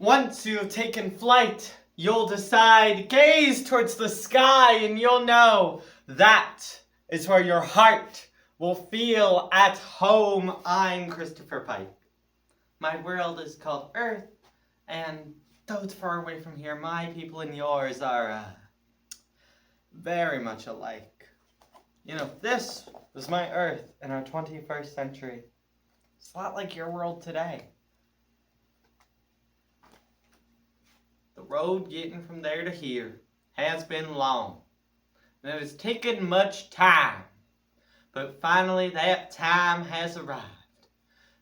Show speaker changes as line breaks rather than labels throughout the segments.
Once you have taken flight, you'll decide, gaze towards the sky, and you'll know that is where your heart will feel at home. I'm Christopher Pike. My world is called Earth, and though it's far away from here, my people and yours are very much alike. You know, this was my Earth in our 21st century. It's a lot like your world today. The road getting from there to here has been long, and it has taken much time, but finally that time has arrived.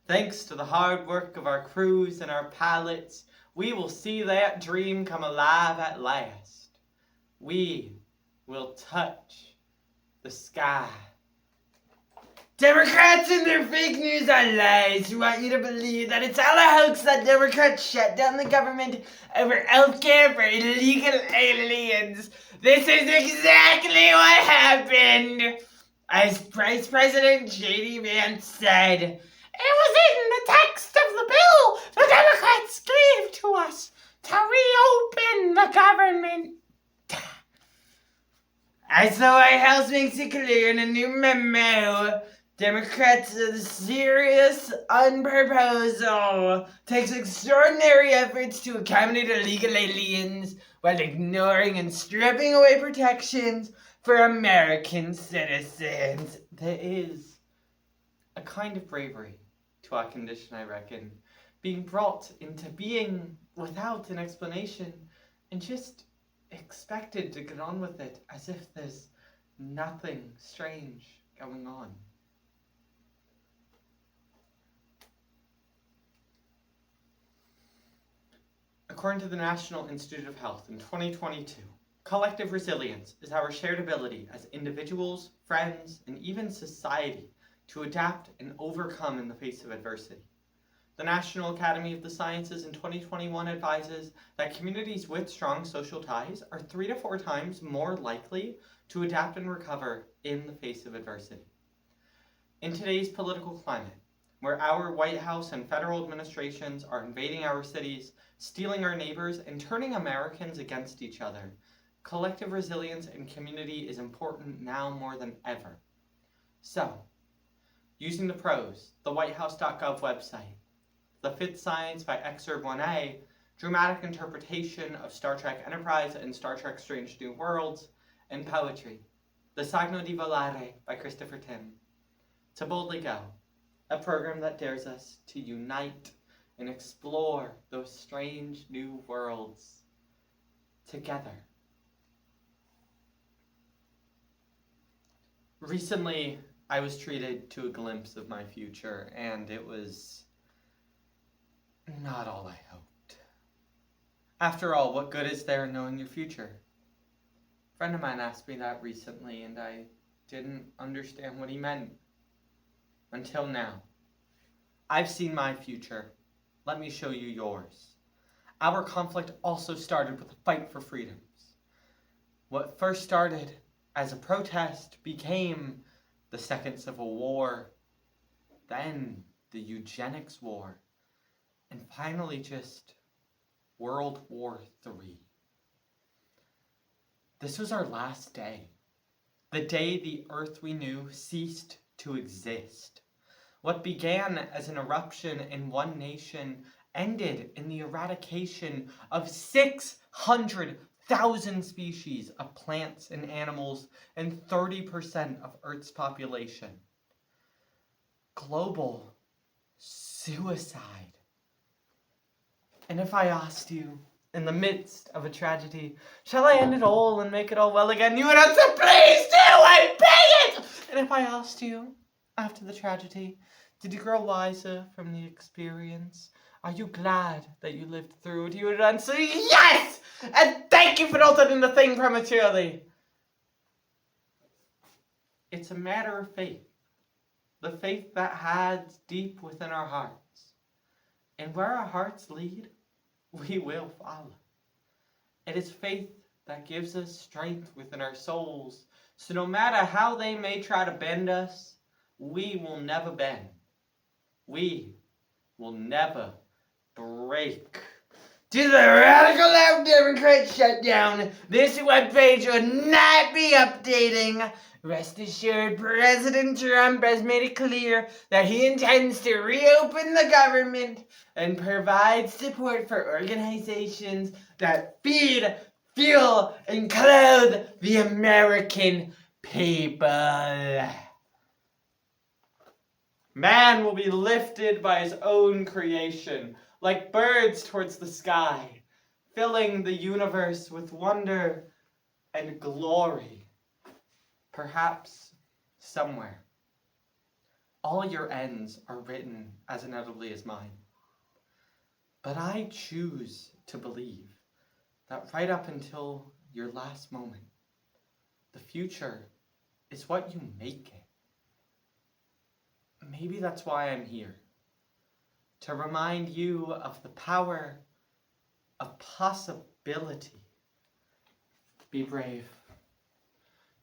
Thanks to the hard work of our crews and our pilots, we will see that dream come alive at last. We will touch the sky.
Democrats and their fake news are lies who want you to believe that it's all a hoax that Democrats shut down the government over healthcare for illegal aliens. This is exactly what happened. As Vice President J.D. Vance said, it was in the text of the bill the Democrats gave to us to reopen the government. As the White House makes it clear in a new memo, Democrats' serious proposal takes extraordinary efforts to accommodate illegal aliens while ignoring and stripping away protections for American citizens.
There is a kind of bravery to our condition, I reckon, being brought into being without an explanation and just expected to get on with it as if there's nothing strange going on. According to the National Institute of Health in 2022, collective resilience is our shared ability as individuals, friends, and even society to adapt and overcome in the face of adversity. The National Academy of the Sciences in 2021 advises that communities with strong social ties are 3 to 4 times more likely to adapt and recover in the face of adversity. In today's political climate, where our White House and federal administrations are invading our cities, stealing our neighbors, and turning Americans against each other, collective resilience and community is important now more than ever. So, using the pros, the whitehouse.gov website, The Fifth Science by Excerpt 1A, dramatic interpretation of Star Trek Enterprise and Star Trek Strange New Worlds, and poetry, The Sagno di Volare by Christopher Tim. To Boldly Go, a program that dares us to unite and explore those strange new worlds together. Recently, I was treated to a glimpse of my future, and it was not all I hoped. After all, what good is there in knowing your future? A friend of mine asked me that recently, and I didn't understand what he meant. Until now. I've seen my future. Let me show you yours. Our conflict also started with a fight for freedoms. What first started as a protest became the Second Civil War, then the Eugenics War, and finally just World War III. This was our last day, the day the Earth we knew ceased to exist. What began as an eruption in one nation ended in the eradication of 600,000 species of plants and animals and 30% of Earth's population. Global suicide. And if I asked you, in the midst of a tragedy, shall I end it all and make it all well again? You would answer, please do, I beg it! And if I asked you, after the tragedy, did you grow wiser from the experience? Are you glad that you lived through it? You would answer, yes! And thank you for not doing the thing prematurely. It's a matter of faith. The faith that hides deep within our hearts. And where our hearts lead, we will follow. It is faith that gives us strength within our souls. So no matter how they may try to bend us, we will never bend. We will never break.
to the radical left Democrat shutdown, this webpage will not be updating. Rest assured, President Trump has made it clear that he intends to reopen the government and provide support for organizations that feed, fuel, and clothe the American people.
Man will be lifted by his own creation, like birds towards the sky, filling the universe with wonder and glory. Perhaps somewhere, all your ends are written as indelibly as mine. But I choose to believe that right up until your last moment, the future is what you make it. Maybe that's why I'm here. To remind you of the power of possibility. Be brave.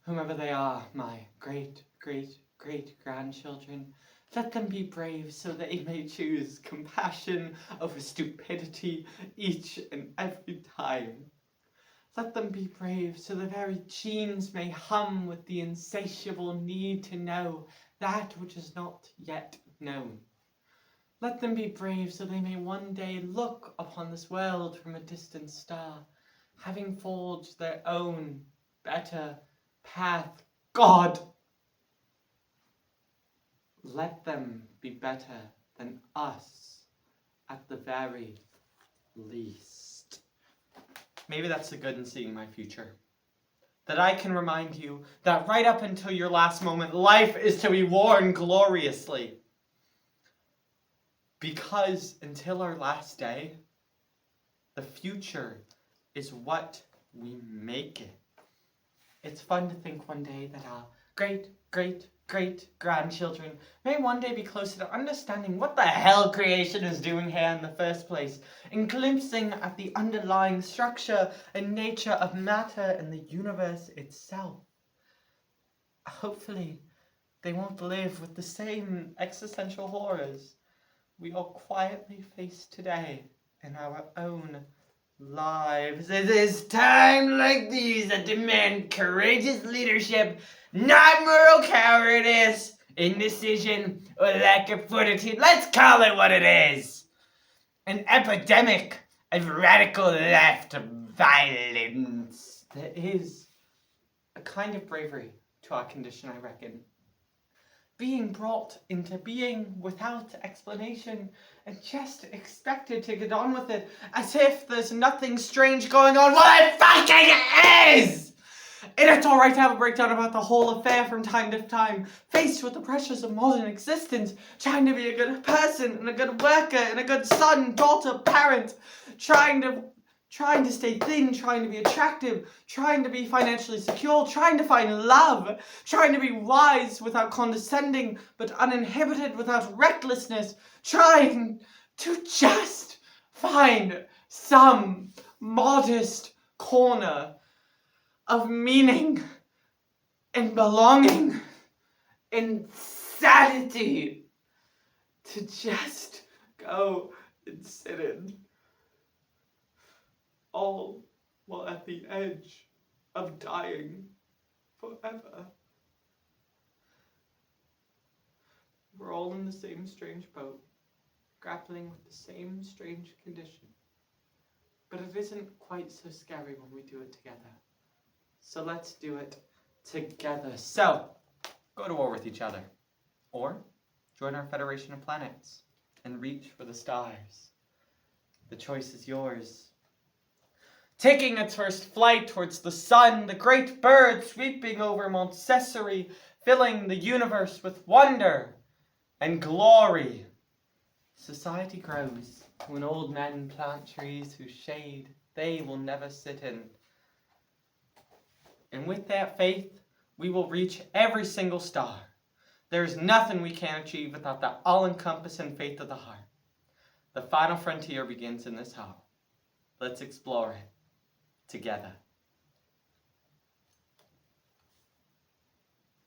Whomever they are, my great-great-great-grandchildren, let them be brave so they may choose compassion over stupidity each and every time. Let them be brave so the very genes may hum with the insatiable need to know that which is not yet known. Let them be brave so they may one day look upon this world from a distant star, having forged their own better path. God, let them be better than us at the very least. Maybe that's the good in seeing my future. That I can remind you that right up until your last moment, life is to be worn gloriously. Because until our last day, the future is what we make it. It's fun to think one day that our great-great-great-grandchildren may one day be closer to understanding what the hell creation is doing here in the first place, and glimpsing at the underlying structure and nature of matter and the universe itself. Hopefully, they won't live with the same existential horrors we all quietly face today in our own lives.
It is time like these that demand courageous leadership, not moral cowardice, indecision, or lack of fortitude. Let's call it what it is. An epidemic of radical left violence.
There is a kind of bravery to our condition, I reckon. Being brought into being without explanation and just expected to get on with it as if there's nothing strange going on. Well, it fucking is! And it's alright to have a breakdown about the whole affair from time to time, faced with the pressures of modern existence, trying to be a good person and a good worker and a good son, daughter, parent, trying to stay thin, trying to be attractive, trying to be financially secure, trying to find love, trying to be wise without condescending, but uninhibited without recklessness, trying to just find some modest corner of meaning and belonging and sanity to just go and sit in. All while at the edge of dying forever. We're all in the same strange boat, grappling with the same strange condition. But it isn't quite so scary when we do it together. So let's do it together. So, go to war with each other. Or join our Federation of Planets and reach for the stars. The choice is yours. Taking its first flight towards the sun, the great bird sweeping over Mount Caesarea, filling the universe with wonder and glory. Society grows when old men plant trees whose shade they will never sit in. And with that faith, we will reach every single star. There is nothing we can't achieve without the all-encompassing faith of the heart. The final frontier begins in this heart. Let's explore it together.